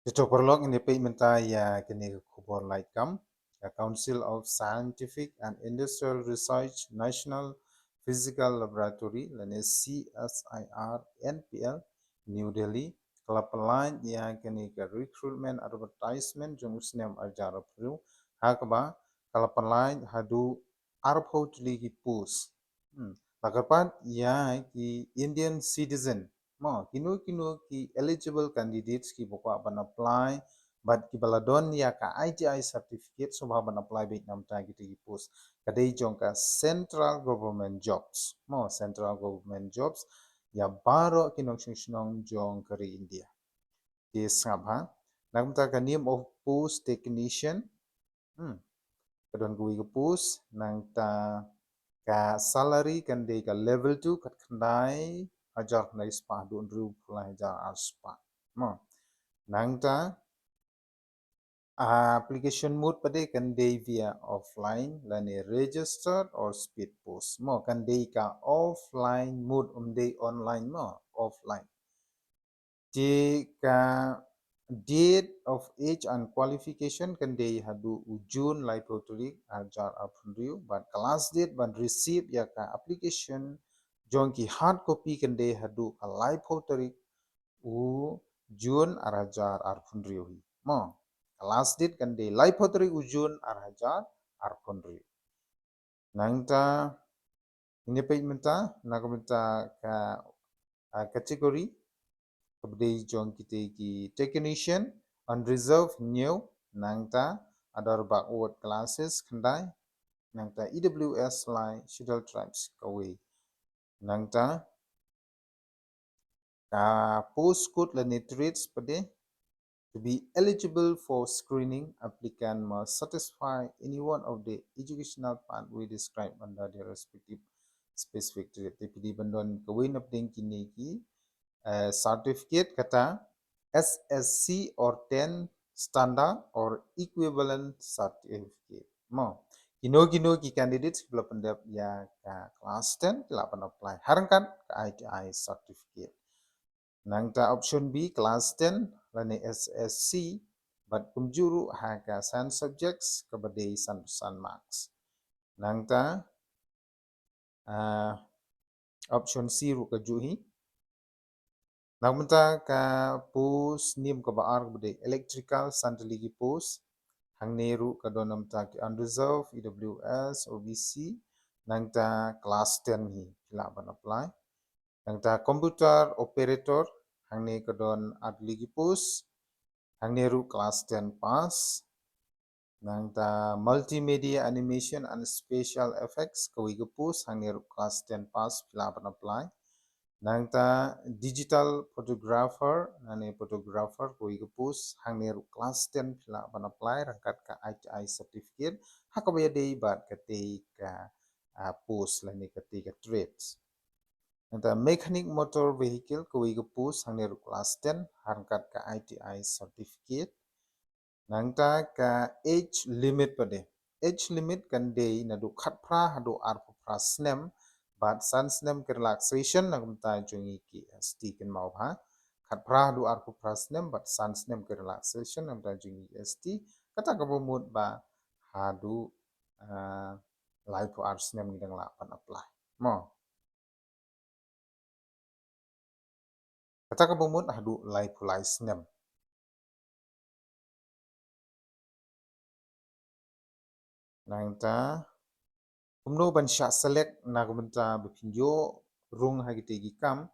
Ito perlok ini payment ya kini kubor Laitkam, Council of Scientific and Industrial Research National Physical Laboratory lani CSIR NPL New Delhi kelapalan ya kini ke recruitment advertisement jungusnem ajar peru hakba kelapalan hadu arpho ligi post lakapan ya ki Indian citizen kinu ki eligible candidates ki bokwa ban apply but ki baladon ya ka ITI certificate so ban apply bit nam ta ki post kadai jong ka central government jobs central government jobs ya baro ki nong jong kari India di sabha nam ta ka name of post technician kadon kui ke post nang ta ka salary kan de ka level 2 kat khandai ajar na ispa dun ru pulai ajar aspa nang ta application mode pade kan de via offline lani registered or speed post kan de ka offline mode de online offline jika date of age and qualification kan de hadu ujun lai potulik ajar apundriu but class date ban receive ya ka application jongki hard copy kan de hadu lai potulik u jun arajar arpundriu class date kan de lai potulik ujun arajar arpundriu nangta ini payment nakamita ka kategori kemudian jong kita ki technician unreserved new nangta ada backward classes kendai nangta EWS line scheduled tribes kawe nangta ka postcode la nitrates pade to be eligible for screening applicant must satisfy any one of the educational pathway described under their respective specific TPD bandon kawe napding kini ki certificate kata SSC or 10 standard or equivalent certificate. Kino ki candidates bila pendap ya class 10 kila pen apply harangkan ke ITI certificate. Nangta option B class 10 lani SSC but kumjuru haka science subjects kepada san marks. Nangta option C ru kejuhi Nagmunta ka post nim ka baar bude electrical santaligi post hang neru ka donam ta ki unreserved EWS OBC nangta class 10 hi kila ban apply nangta computer operator hang ne ka don adligi post hang neru class 10 pass nangta multimedia animation and special effects ka wi post hang neru class 10 pass kila ban apply nangta digital photographer nane photographer koi ke post hang ne class 10 pila ban apply rangkat ka ITI certificate hakabaya dei bat kate ka post lani kate ka trades nangta mechanic motor vehicle koi ke post hang ne class 10 rangkat ka ITI certificate nangta ka age limit pade age limit kan dei na du khat pra hadu ar pra snem but sans nem ke relaxation na kumta jungi ki st ken mau ha khat pra du ar pra snem but sans nem ke relaxation na kumta jungi st kata ka bomut ba hadu life ar snem ni dang la pan apply kata ka bomut hadu life snem nangta kumno ban sha select na kumta bepinjo rung hagite gi kam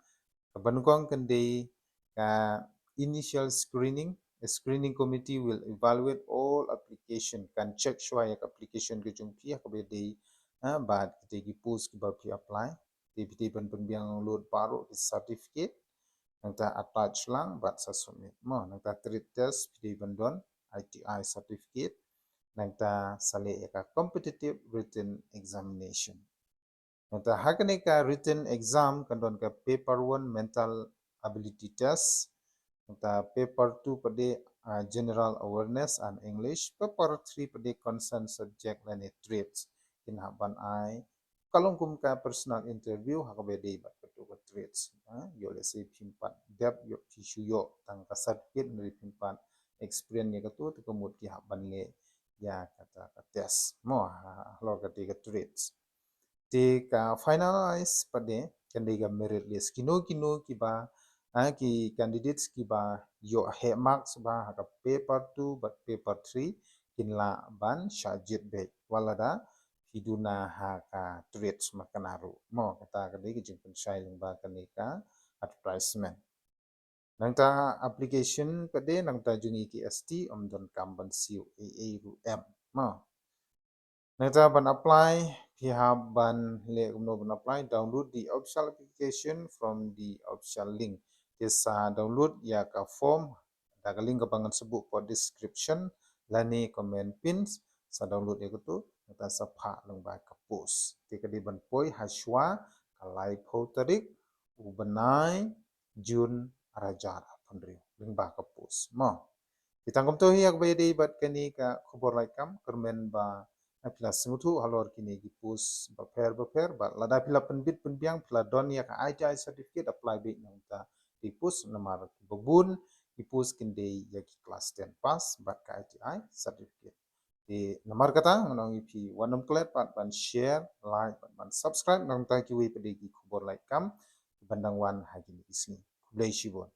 Banukong kende initial screening. The screening committee will evaluate all application. Kan check shwa yak application ke jumpi yak bede bad kita gi post ki ba apply. TPT ban biang load paru certificate. Nangta attach lang bat sa submit. Nangta treat test pidi bandon ITI certificate. Nangta sale yak competitive written examination. Nata hakane ka written exam kandon ka paper 1 mental ability test nata paper 2 pade general awareness and English paper 3 pade concern subject lane traits in haban ai kalong kum ka personal interview hakabe de bat petu ka traits yo le se pimpan dep yo tissue yo tang ka certificate nri pimpan experience ya katu tu kemut ki haban le ya kata tes mo lo kati ka traits te ka finalize pade kande ga merit list kino ki ba ki candidates ki ba yo he marks ba ha ka paper 2 but paper 3 kinla ban shajit be walada hiduna ha ka traits makanaru mo kata kade ki jingpen shai lingba kanika advertisement nangta application pade nangta jungi ki ST omdon kamban siu AA ru M ma nangta ban apply pihak ban le kumno ban apply download the official application from the official link desa download ya ka form daga link kapangan sebut for description lani comment pins sa download ya kutu nangta sapha lengba ka post tikadi ban poi haswa kalai photarik ubanai Jun Rajar Pandri lingba ka post mo kita ngom to hiyak bayde bat kani ka khobor laikam kermen ba apila sengutu halor kini gi post ba per ba lada pila penbit penbiang pila don ya ka ITI certificate apply be nangta di post namar babun di post kinde ya ki class 10 pass ba ka ITI certificate di namar kata ngonong ipi wanam klet pat ban share like ban subscribe nang ta ki wi pedegi khobor laikam bandang wan hagini isni blai shibon